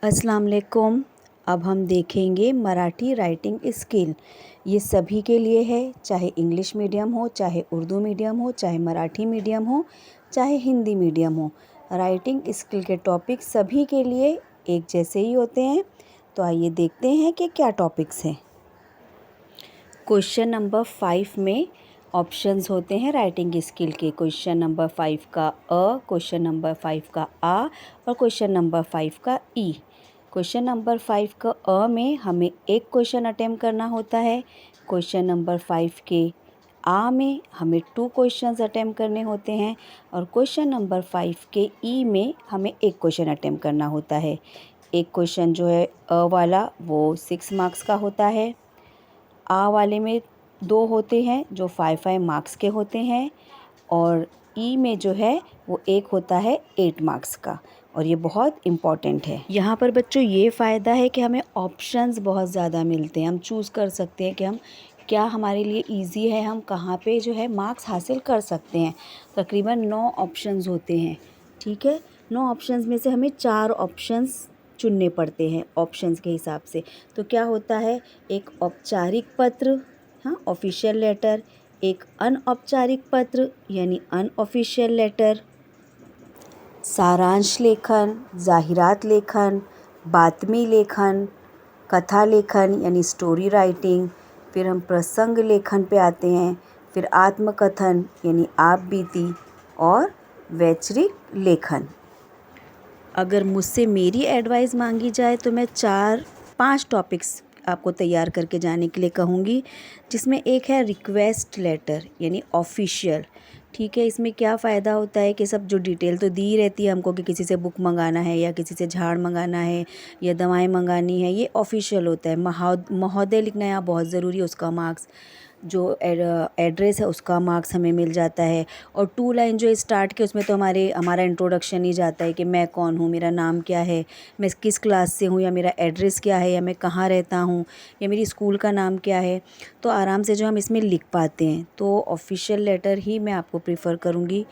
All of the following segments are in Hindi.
अस्सलाम वालेकुम। अब हम देखेंगे मराठी राइटिंग स्किल। ये सभी के लिए है, चाहे इंग्लिश मीडियम हो, चाहे उर्दू मीडियम हो, चाहे मराठी मीडियम हो, चाहे हिंदी मीडियम हो। राइटिंग स्किल के टॉपिक सभी के लिए एक जैसे ही होते हैं। तो आइए देखते हैं कि क्या टॉपिक्स हैं। क्वेश्चन नंबर 5 में ऑप्शंस होते हैं राइटिंग स्किल के। क्वेश्चन नंबर 5 का अ, क्वेश्चन नंबर 5 का आ और क्वेश्चन नंबर 5 का ई। क्वेश्चन नंबर 5 का अ में हमें एक क्वेश्चन अटेम्प्ट करना होता है। क्वेश्चन नंबर 5 के आ में हमें 2 क्वेश्चंस अटेम्प्ट करने होते हैं और क्वेश्चन नंबर 5 के ई में हमें एक क्वेश्चन अटेम्प्ट करना होता है। एक क्वेश्चन जो है अ वाला वो 6 मार्क्स का होता है। आ वाले में 2 होते हैं जो 5 मार्क्स के होते हैं और ई में जो है वो एक होता है 8 मार्क्स का, और ये बहुत इम्पॉर्टेंट है। यहाँ पर बच्चों ये फ़ायदा है कि हमें ऑप्शंस बहुत ज़्यादा मिलते हैं। हम चूज़ कर सकते हैं कि हम क्या हमारे लिए इजी है, हम कहाँ पे जो है मार्क्स हासिल कर सकते हैं। तकरीबन 9 ऑप्शंस होते हैं, ठीक है। 9 ऑप्शंस में से हमें 4 ऑप्शंस चुनने पड़ते हैं ऑप्शंस के हिसाब से। तो क्या होता है, एक औपचारिक पत्र, हाँ, ऑफिशियल लेटर, एक अनौपचारिक पत्र यानी अनऑफिशियल लेटर, सारांश लेखन, जाहिरात लेखन, बातमी लेखन, कथा लेखन यानी स्टोरी राइटिंग, फिर हम प्रसंग लेखन पे आते हैं, फिर आत्मकथन यानी आप बीती और वैचारिक लेखन। अगर मुझसे मेरी एडवाइस मांगी जाए तो मैं 4-5 टॉपिक्स आपको तैयार करके जाने के लिए कहूँगी, जिसमें एक है रिक्वेस्ट लेटर यानी ऑफिशियल, ठीक है। इसमें क्या फ़ायदा होता है कि सब जो डिटेल तो दी ही रहती है हमको कि किसी से बुक मंगाना है या किसी से झाड़ मंगाना है या दवाएं मंगानी है, ये ऑफिशियल होता है। महोदय लिखना यहाँ बहुत ज़रूरी है, उसका मार्क्स, जो एड्रेस है उसका मार्क्स हमें मिल जाता है। और 2 लाइन जो स्टार्ट के उसमें तो हमारा इंट्रोडक्शन ही जाता है कि मैं कौन हूँ, मेरा नाम क्या है, मैं किस क्लास से हूँ, या मेरा एड्रेस क्या है, या मैं कहाँ रहता हूँ, या मेरी स्कूल का नाम क्या है। तो आराम से जो हम इसमें लिख पाते हैं, तो ऑफिशियल लेटर ही मैं आपको प्रीफ़र करूँगी।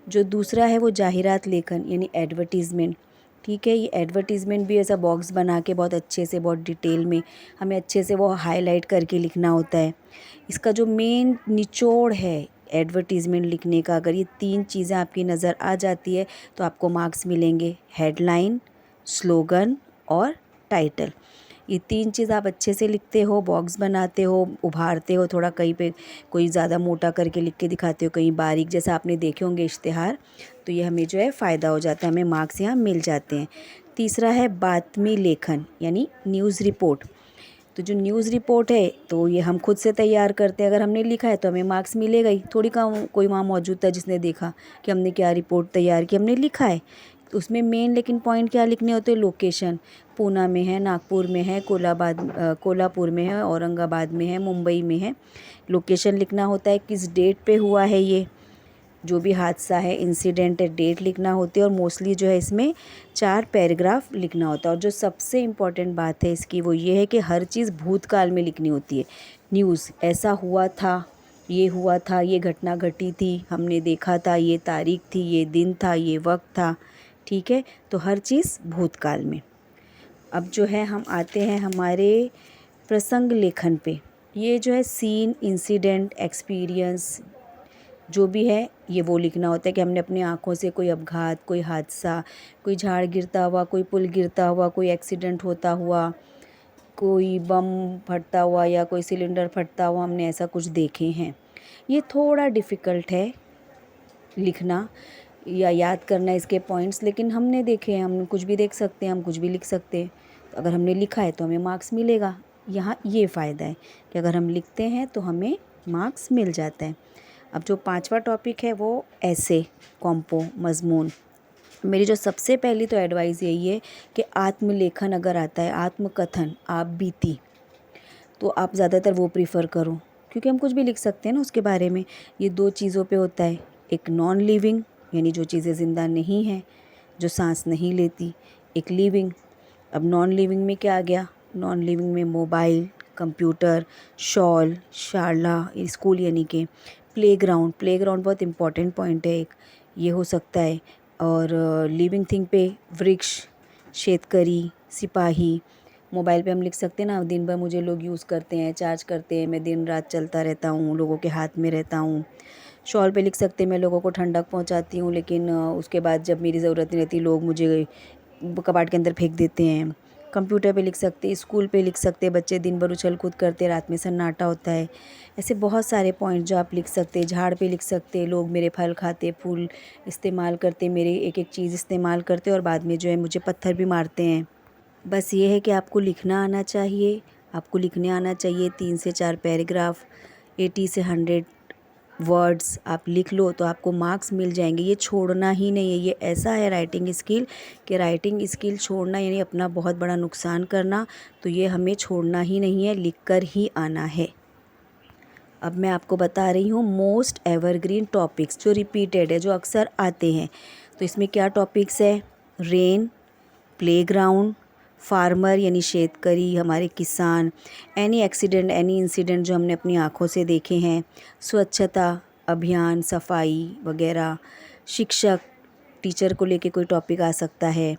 जो दूसरा है वो जाहिरात लेखन यानी एडवर्टीज़मेंट, ठीक है। ये एडवर्टीज़मेंट भी ऐसा बॉक्स बना के बहुत अच्छे से, बहुत डिटेल में हमें अच्छे से वो हाईलाइट करके लिखना होता है। इसका जो मेन निचोड़ है एडवर्टीज़मेंट लिखने का, अगर ये 3 चीज़ें आपकी नज़र आ जाती है तो आपको मार्क्स मिलेंगे। हेडलाइन, स्लोगन और टाइटल। ये 3 चीज़ आप अच्छे से लिखते हो, बॉक्स बनाते हो, उभारते हो, थोड़ा कहीं पे कोई ज़्यादा मोटा करके लिख के दिखाते हो, कहीं बारीक, जैसा आपने देखे होंगे इश्तिहार, तो ये हमें जो है फ़ायदा हो जाता है, हमें मार्क्स यहाँ मिल जाते हैं। तीसरा है बातमी लेखन यानी न्यूज़ रिपोर्ट। तो जो न्यूज़ रिपोर्ट है तो ये हम खुद से तैयार करते हैं। अगर हमने लिखा है तो हमें मार्क्स मिलेगा ही, थोड़ी कोई वहाँ मौजूद था जिसने देखा कि हमने क्या रिपोर्ट तैयार की, हमने लिखा है। तो उसमें मेन लेकिन पॉइंट क्या लिखने होते हैं, लोकेशन, पूना में है, नागपुर में है, कोल्हापुर में है, औरंगाबाद में है, मुंबई में है। लोकेशन लिखना होता है, किस डेट पे हुआ है, ये जो भी हादसा है, इंसिडेंट है, डेट लिखना होती है। और मोस्टली जो है इसमें 4 पैराग्राफ लिखना होता है। और जो सबसे इम्पॉर्टेंट बात है इसकी वो ये है कि हर चीज़ भूतकाल में लिखनी होती है। न्यूज़, ऐसा हुआ था, ये हुआ था, ये घटना घटी थी, हमने देखा था, ये तारीख थी, ये दिन था, ये वक्त था, ठीक है। तो हर चीज़ भूतकाल में। अब जो है हम आते हैं हमारे प्रसंग लेखन पे। ये जो है सीन, इंसिडेंट, एक्सपीरियंस जो भी है ये वो लिखना होता है कि हमने अपनी आँखों से कोई अपघात, कोई हादसा, कोई झाड़ गिरता हुआ, कोई पुल गिरता हुआ, कोई एक्सीडेंट होता हुआ, कोई बम फटता हुआ या कोई सिलेंडर फटता हुआ, हमने ऐसा कुछ देखे हैं। ये थोड़ा डिफ़िकल्ट है लिखना या याद करना इसके पॉइंट्स, लेकिन हमने देखे हैं, हम कुछ भी देख सकते हैं, हम कुछ भी लिख सकते हैं। तो अगर हमने लिखा है तो हमें मार्क्स मिलेगा। यहाँ ये फ़ायदा है कि अगर हम लिखते हैं तो हमें मार्क्स मिल जाता है। अब जो 5वां टॉपिक है वो ऐसे, कॉम्पो, मज़मून। मेरी जो सबसे पहली तो एडवाइस यही है कि आत्मलेखन अगर आता है, आत्मकथन, आप बीती, तो आप ज़्यादातर वो प्रीफ़र करो, क्योंकि हम कुछ भी लिख सकते हैं ना उसके बारे में। ये 2 चीज़ों पे होता है, एक नॉन लिविंग यानी जो चीज़ें ज़िंदा नहीं हैं, जो सांस नहीं लेती, एक लिविंग। अब नॉन लिविंग में क्या आ गया, नॉन लिविंग में मोबाइल, कंप्यूटर, शॉल, शाला, स्कूल यानी कि प्लेग्राउंड। प्लेग्राउंड बहुत इम्पॉर्टेंट पॉइंट है एक, ये हो सकता है। और लिविंग थिंग पे वृक्ष, शेतकरी, सिपाही। मोबाइल पे हम लिख सकते हैं ना, दिन भर मुझे लोग यूज़ करते हैं, चार्ज करते हैं, मैं दिन रात चलता रहता हूँ, लोगों के हाथ में रहता हूँ। शॉल पे लिख सकते हैं, मैं लोगों को ठंडक पहुँचाती हूँ, लेकिन उसके बाद जब मेरी ज़रूरत नहीं रहती लोग मुझे कबाड़ के अंदर फेंक देते हैं। कंप्यूटर पे लिख सकते हैं, स्कूल पे लिख सकते हैं, बच्चे दिन भर उछल कूद करते हैं, रात में सन्नाटा होता है। ऐसे बहुत सारे पॉइंट जो आप लिख सकते हैं। झाड़ पे लिख सकते हैं, लोग मेरे फल खाते, फूल इस्तेमाल करते, मेरे एक-एक चीज़ इस्तेमाल करते और बाद में जो है मुझे पत्थर भी मारते हैं। बस ये है कि आपको लिखना आना चाहिए, आपको लिखने आना चाहिए 3 से 4 पैराग्राफ, 80 से 100 वर्ड्स आप लिख लो तो आपको मार्क्स मिल जाएंगे। ये छोड़ना ही नहीं है, ये ऐसा है राइटिंग स्किल कि राइटिंग स्किल छोड़ना यानी अपना बहुत बड़ा नुकसान करना, तो ये हमें छोड़ना ही नहीं है, लिख कर ही आना है। अब मैं आपको बता रही हूँ मोस्ट एवरग्रीन टॉपिक्स जो रिपीटेड है, जो अक्सर आते हैं। तो इसमें क्या टॉपिक्स है? रेन, प्लेग्राउंड, फार्मर यानी शेतकरी, हमारे किसान, एनी एक्सीडेंट, एनी इंसिडेंट जो हमने अपनी आँखों से देखे हैं, स्वच्छता अभियान, सफाई वगैरह, शिक्षक, टीचर को लेके कोई टॉपिक आ सकता है,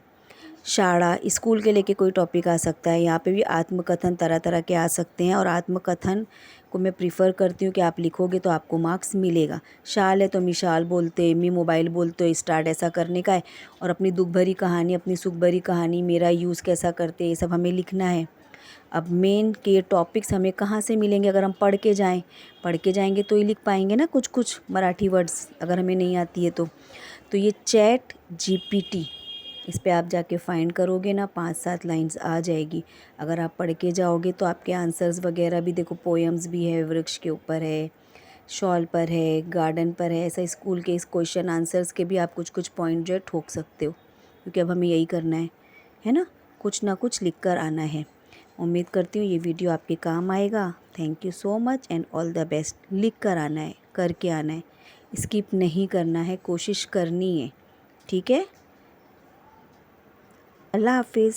शाला स्कूल के लेके कोई टॉपिक आ सकता है। यहाँ पे भी आत्मकथन तरह तरह के आ सकते हैं और आत्मकथन को मैं प्रीफ़र करती हूँ कि आप लिखोगे तो आपको मार्क्स मिलेगा। शाल है तो मिशाल बोलते, मी मोबाइल बोलते, स्टार्ट ऐसा करने का है और अपनी दुख भरी कहानी, अपनी सुख भरी कहानी, मेरा यूज़ कैसा करते, ये सब हमें लिखना है। अब मेन के टॉपिक्स हमें कहाँ से मिलेंगे? अगर हम पढ़ के जाएंगे तो ही लिख पाएंगे ना कुछ कुछ मराठी वर्ड्स, अगर हमें नहीं आती है तो ये चैट जीपीटी, इस पे आप जाके फाइंड करोगे ना, 5-7 लाइंस आ जाएगी। अगर आप पढ़ के जाओगे तो आपके आंसर्स वगैरह भी देखो, पोएम्स भी है, वृक्ष के ऊपर है, शॉल पर है, गार्डन पर है, ऐसा स्कूल के इस क्वेश्चन आंसर्स के भी आप कुछ कुछ पॉइंट जो है ठोक सकते हो, क्योंकि अब हमें यही करना है ना, कुछ ना कुछ लिख कर आना है। उम्मीद करती हूँ ये वीडियो आपके काम आएगा। Thank you so much and all the best. लिख कर आना है, करके आना है, स्किप नहीं करना है, कोशिश करनी है। ठीक है, अल्लाह हाफिज़।